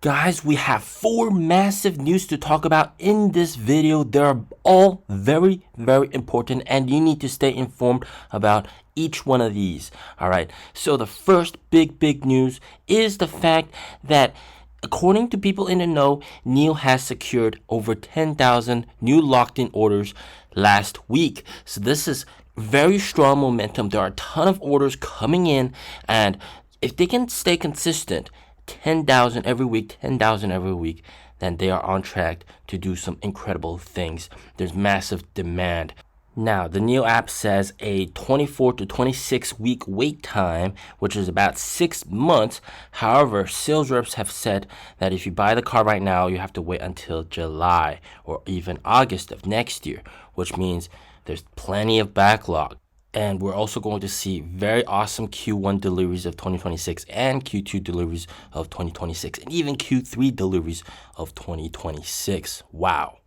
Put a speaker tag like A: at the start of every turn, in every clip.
A: Guys, we have 4 massive news to talk about in this video. They're all very important and you need to stay informed about each one of these. Alright, so the first big news is the fact that according to people in the know, NIO has secured over 10,000 new locked-in orders last week. So this is very strong momentum. There are a ton of orders coming in, and if they can stay consistent, 10,000 every week, 10,000 every week, then they are on track to do some incredible things. There's massive demand. Now, the NIO app says a 24 to 26 week wait time, which is about 6 months. However, sales reps have said that if you buy the car right now, you have to wait until July or even August of next year, which means there's plenty of backlog. And we're also going to see very awesome Q1 deliveries of 2026 and Q2 deliveries of 2026 and even Q3 deliveries of 2026. Wow.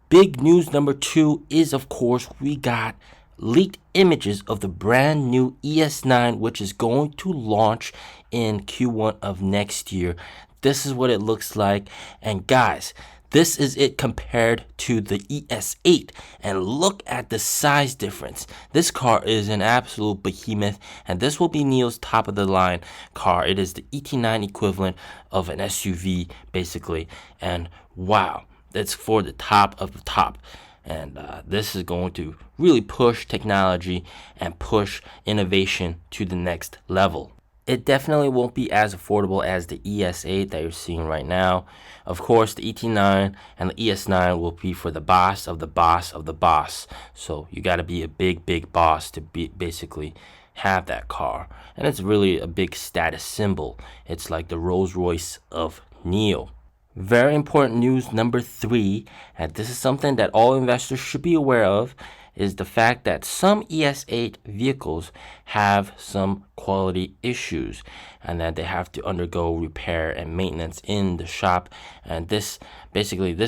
A: Big news number 2 is, of course, we got leaked images of the brand new ES9, which is going to launch in Q1 of next year. This is what it looks like. And guys, this is it compared to the ES8, and look at the size difference. This car is an absolute behemoth, and this will be NIO's top of the line car. It is the ET9 equivalent of an SUV, basically, and wow, it's for the top of the top. And this is going to really push technology and push innovation to the next level. It definitely won't be as affordable as the ES8 that you're seeing right now. Of course, the ET9 and the ES9 will be for the boss of the boss of the boss. So you got to be a big boss to basically have that car. And it's really a big status symbol. It's like the Rolls Royce of NIO. Very important news number 3, and this is something that all investors should be aware of, is the fact that some ES8 vehicles have some quality issues and that they have to undergo repair and maintenance in the shop. And this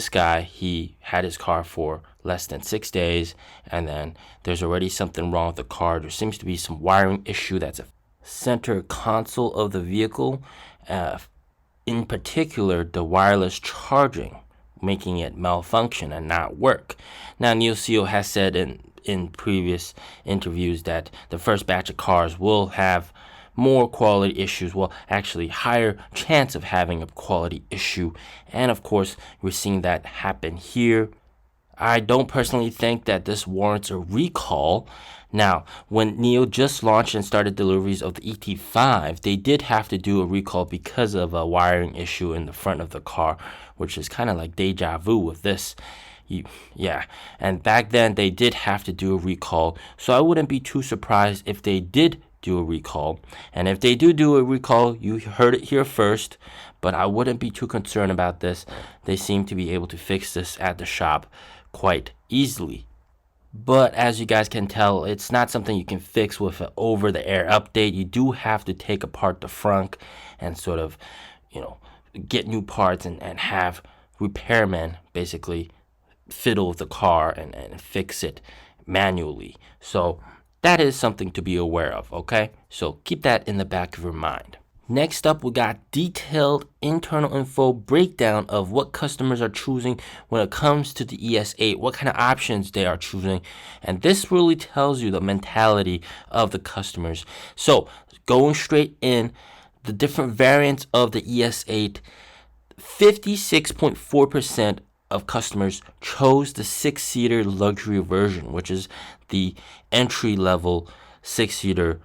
A: guy, he had his car for less than 6 days, and then there's already something wrong with the car. There seems to be some wiring issue that's a center console of the vehicle, in particular the wireless charging, making it malfunction and not work. Now, NIO CEO has said in previous interviews that the first batch of cars will have more quality issues, well, actually higher chance of having a quality issue. And of course, we're seeing that happen here. I don't personally think that this warrants a recall. Now, when NIO just launched and started deliveries of the ET5, they did have to do a recall because of a wiring issue in the front of the car, which is kind of like deja vu with this. And back then they did have to do a recall, so I wouldn't be too surprised if they did do a recall. And if they do a recall, you heard it here first, but I wouldn't be too concerned about this. They seem to be able to fix this at the shop quite easily. But as you guys can tell, it's not something you can fix with an over-the-air update. You do have to take apart the frunk and sort of, get new parts and have repairmen basically fiddle with the car and fix it manually. So that is something to be aware of, okay? So keep that in the back of your mind. Next up, we got detailed internal info breakdown of what customers are choosing when it comes to the ES8, what kind of options they are choosing. And this really tells you the mentality of the customers. So going straight in, the different variants of the ES8, 56.4% of customers chose the 6-seater luxury version, which is the entry-level 6-seater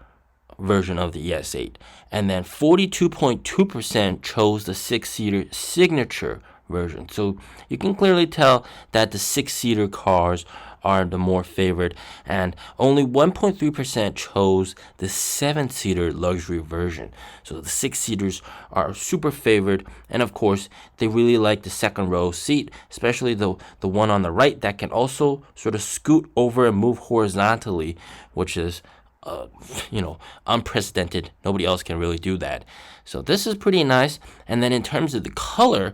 A: version of the ES8. And then 42.2% chose the 6-seater signature version. So you can clearly tell that the 6-seater cars are the more favored, and only 1.3% chose the 7-seater luxury version. So the 6-seaters are super favored, and of course they really like the second row seat, especially the one on the right that can also sort of scoot over and move horizontally, which is unprecedented. Nobody else can really do that. So this is pretty nice. And then in terms of the color,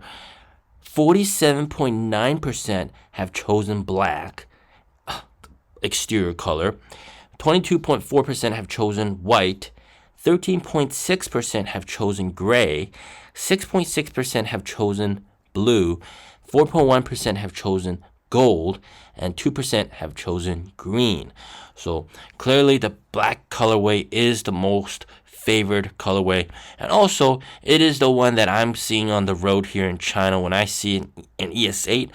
A: 47.9% have chosen black exterior color, 22.4% have chosen white, 13.6% have chosen gray, 6.6% have chosen blue, 4.1% have chosen gold, and 2% have chosen green. So clearly the black colorway is the most favored colorway, and also it is the one that I'm seeing on the road here in China. When I see an ES8,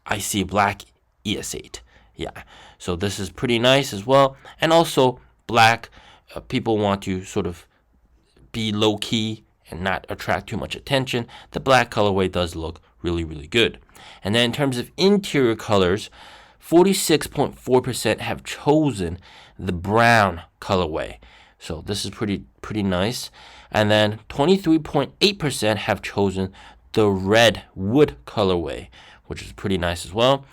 A: I see black ES8. Yeah, so this is pretty nice as well. And also black, people want to sort of be low-key and not attract too much attention. The black colorway does look really, really good. And then in terms of interior colors, 46.4% have chosen the brown colorway. So this is pretty nice. And then 23.8% have chosen the red wood colorway, which is pretty nice as well.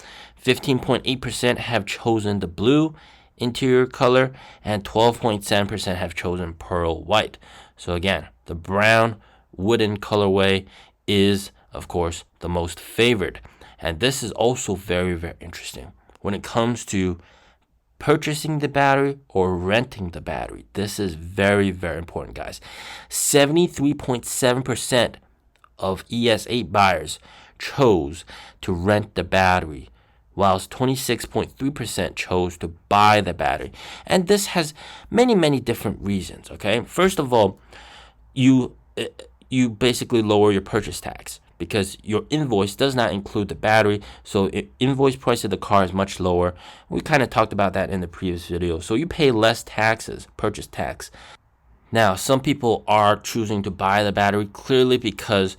A: 15.8% have chosen the blue interior color, and 12.7% have chosen pearl white. So again, the brown wooden colorway is, of course, the most favored. And this is also very, very interesting when it comes to purchasing the battery or renting the battery. This is very, very important, guys. 73.7% of ES8 buyers chose to rent the battery, whilst 26.3% chose to buy the battery. And this has many, many different reasons, okay? First of all, you basically lower your purchase tax, because your invoice does not include the battery, so invoice price of the car is much lower. We kind of talked about that in the previous video. So you pay less taxes, purchase tax. Now, some people are choosing to buy the battery clearly because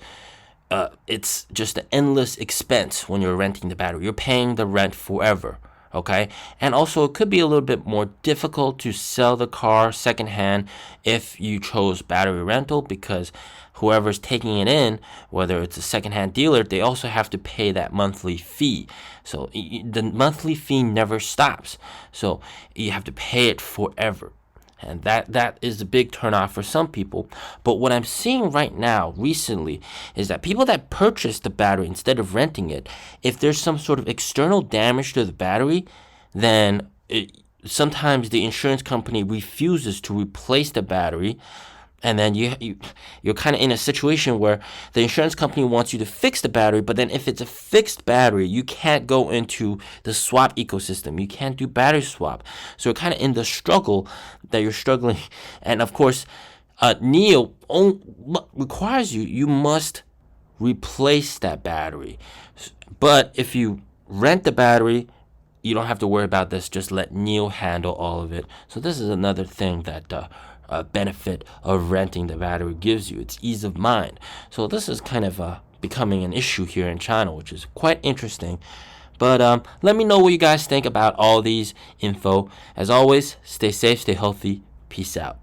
A: it's just an endless expense when you're renting the battery. You're paying the rent forever, okay? And also, it could be a little bit more difficult to sell the car secondhand if you chose battery rental, because whoever's taking it in, whether it's a secondhand dealer, they also have to pay that monthly fee. So the monthly fee never stops. So you have to pay it forever. And that is a big turnoff for some people. But what I'm seeing right now, recently, is that people that purchase the battery instead of renting it, if there's some sort of external damage to the battery, then sometimes the insurance company refuses to replace the battery. And then you're kind of in a situation where the insurance company wants you to fix the battery, but then if it's a fixed battery, you can't go into the swap ecosystem. You can't do battery swap. So you're kind of in the struggle that you're struggling. And of course, NIO requires you must replace that battery. But if you rent the battery, you don't have to worry about this. Just let NIO handle all of it. So this is another thing that benefit of renting the battery gives you. It's ease of mind. So this is kind of becoming an issue here in China, which is quite interesting. But let me know what you guys think about all these info. As always, stay safe, stay healthy. Peace out.